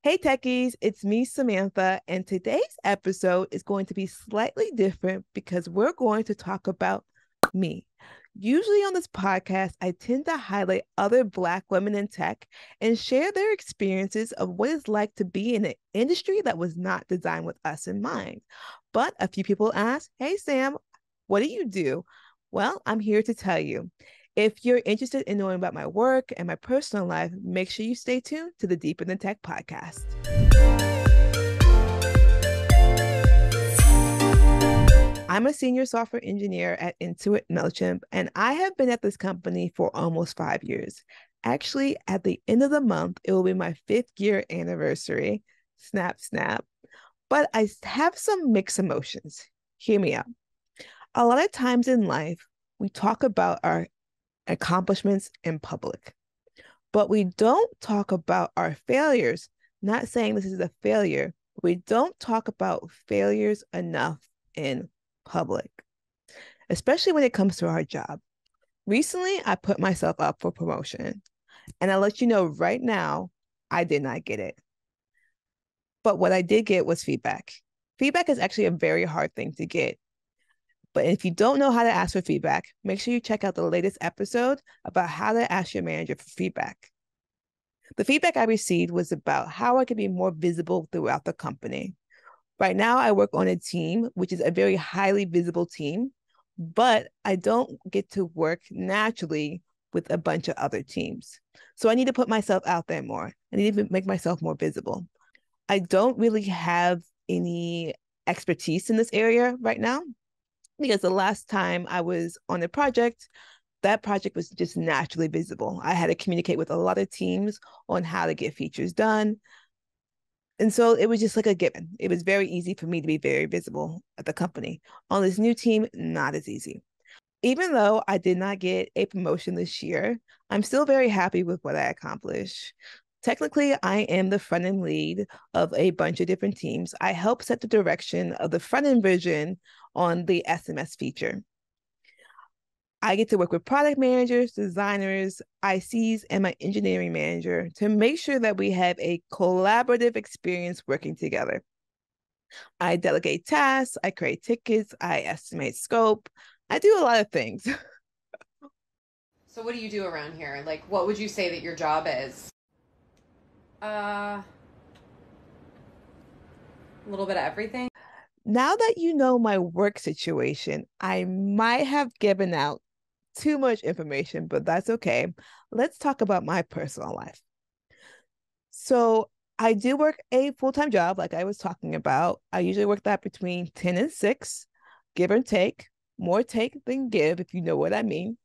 Hey techies, it's me, Samantha, and today's episode is going to be slightly different because we're going to talk about me. Usually on this podcast, I tend to highlight other Black women in tech and share their experiences of what it's like to be in an industry that was not designed with us in mind. But a few people ask, Hey, Sam, what do you do? Well, I'm here to tell you. If you're interested in knowing about my work and my personal life, make sure you stay tuned to the Deep in the Tech podcast. I'm a senior software engineer at Intuit MailChimp, and I have been at this company for almost 5 years. Actually, at the end of the month, it will be my 5th-year anniversary. Snap, snap. But I have some mixed emotions. Hear me out. A lot of times in life, we talk about our accomplishments in public, but we don't talk about our failures. Not saying this is a failure, but we don't talk about failures enough in public, especially when it comes to our job. Recently, I put myself up for promotion, and I'll let you know right now, I did not get it. But what I did get was feedback. Feedback is actually a very hard thing to get. But if you don't know how to ask for feedback, make sure you check out the latest episode about how to ask your manager for feedback. The feedback I received was about how I could be more visible throughout the company. Right now, I work on a team, which is a very highly visible team, but I don't get to work naturally with a bunch of other teams. So I need to put myself out there more. I need to make myself more visible. I don't really have any expertise in this area right now because the last time I was on a project, that project was just naturally visible. I had to communicate with a lot of teams on how to get features done. And so it was just like a given. It was very easy for me to be very visible at the company. On this new team, not as easy. Even though I did not get a promotion this year, I'm still very happy with what I accomplished. Technically, I am the front end lead of a bunch of different teams. I help set the direction of the front end vision on the SMS feature. I get to work with product managers, designers, ICs, and my engineering manager to make sure that we have a collaborative experience working together. I delegate tasks, I create tickets, I estimate scope. I do a lot of things. So what do you do around here? Like, what would you say that your job is? A little bit of everything. Now that you know my work situation, I might have given out too much information, but that's okay. Let's talk about my personal life. So I do work a full-time job, like I was talking about. I usually work that between 10 and 6, give or take, more take than give, if you know what I mean.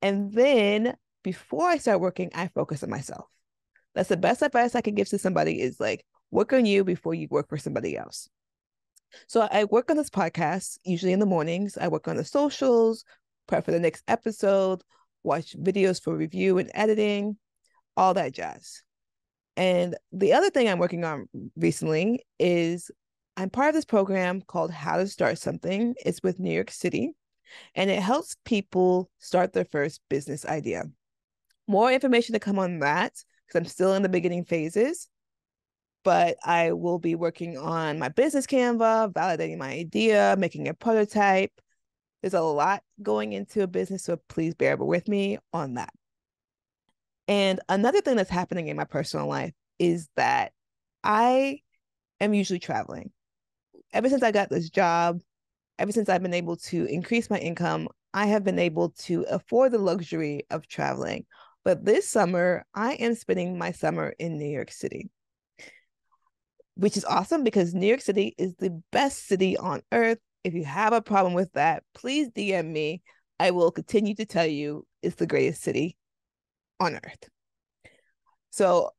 And then before I start working, I focus on myself. That's the best advice I can give to somebody is like, work on you before you work for somebody else. So I work on this podcast, usually in the mornings. I work on the socials, prep for the next episode, watch videos for review and editing, all that jazz. And the other thing I'm working on recently is I'm part of this program called How to Start Something. It's with New York City, and it helps people start their first business idea. More information to come on that because I'm still in the beginning phases, but I will be working on my business Canva, validating my idea, making a prototype. There's a lot going into a business, so please bear with me on that. And another thing that's happening in my personal life is that I am usually traveling. Ever since I got this job, ever since I've been able to increase my income, I have been able to afford the luxury of traveling. But this summer, I am spending my summer in New York City, which is awesome because New York City is the best city on earth. If you have a problem with that, please DM me. I will continue to tell you it's the greatest city on earth. So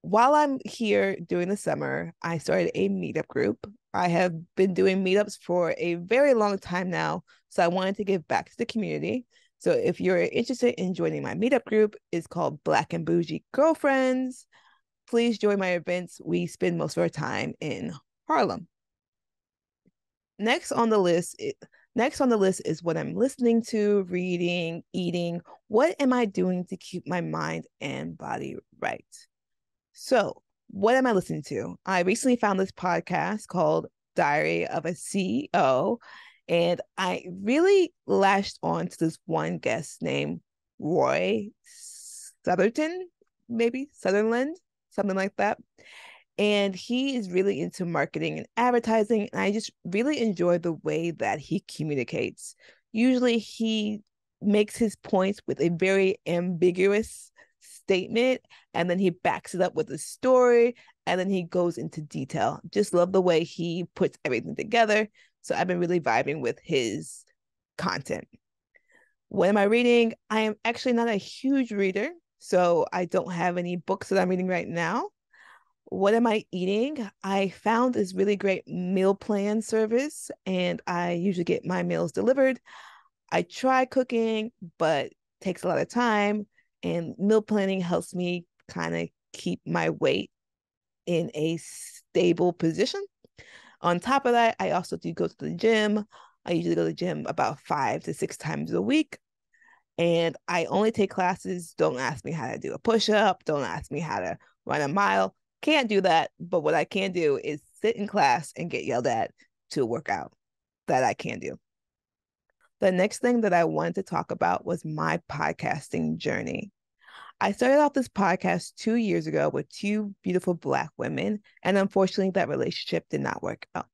while I'm here during the summer, I started a meetup group. I have been doing meetups for a very long time now, so I wanted to give back to the community. So if you're interested in joining my meetup group, it's called Black and Bougie Girlfriends. Please join my events. We spend most of our time in Harlem. Next on the list, next on the list is what I'm listening to, reading, eating. What am I doing to keep my mind and body right? So What am I listening to? I recently found this podcast called Diary of a CEO, and I really latched on to this one guest named Roy Sutherton, maybe Sutherland, something like that. And he is really into marketing and advertising. And I just really enjoy the way that he communicates. Usually he makes his points with a very ambiguous statement, and then he backs it up with a story, and then he goes into detail. Just love the way he puts everything together. So I've been really vibing with his content. What am I reading? I am actually not a huge reader, so I don't have any books that I'm reading right now. What am I eating? I found this really great meal plan service, and I usually get my meals delivered. I try cooking, but it takes a lot of time, and meal planning helps me kind of keep my weight in a stable position. On top of that, I also do go to the gym. I usually go to the gym about 5 to 6 times a week. And I only take classes. Don't ask me how to do a push up. Don't ask me how to run a mile. Can't do that. But what I can do is sit in class and get yelled at to work out. That I can do. The next thing that I wanted to talk about was my podcasting journey. I started off this podcast 2 years ago with two beautiful Black women, and unfortunately, that relationship did not work out.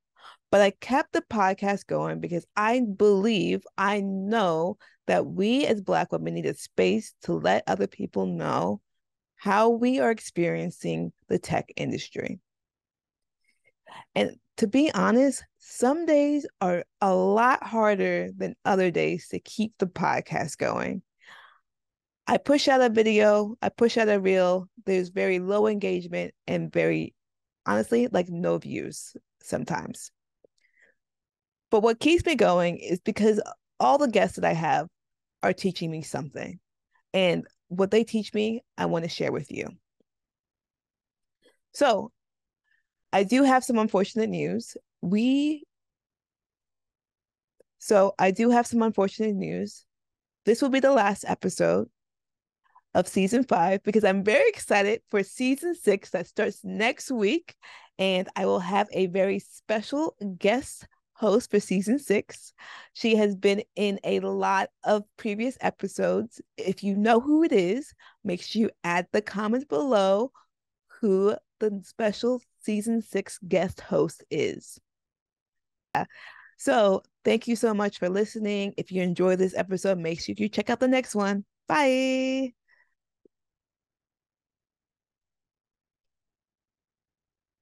But I kept the podcast going because I know that we as Black women need a space to let other people know how we are experiencing the tech industry. And to be honest, some days are a lot harder than other days to keep the podcast going. I push out a video, I push out a reel, there's very low engagement and very, honestly, like no views sometimes. But what keeps me going is because all the guests that I have are teaching me something. And what they teach me, I want to share with you. So I do have some unfortunate news. I do have some unfortunate news. This will be the last episode of season 5 because I'm very excited for season 6 that starts next week. And I will have a very special guest host for season 6. She has been in a lot of previous episodes. If you know who it is, make sure you add the comments below who the special season 6 guest host is. So thank you so much for listening. If you enjoyed this episode, make sure you check out the next one. Bye.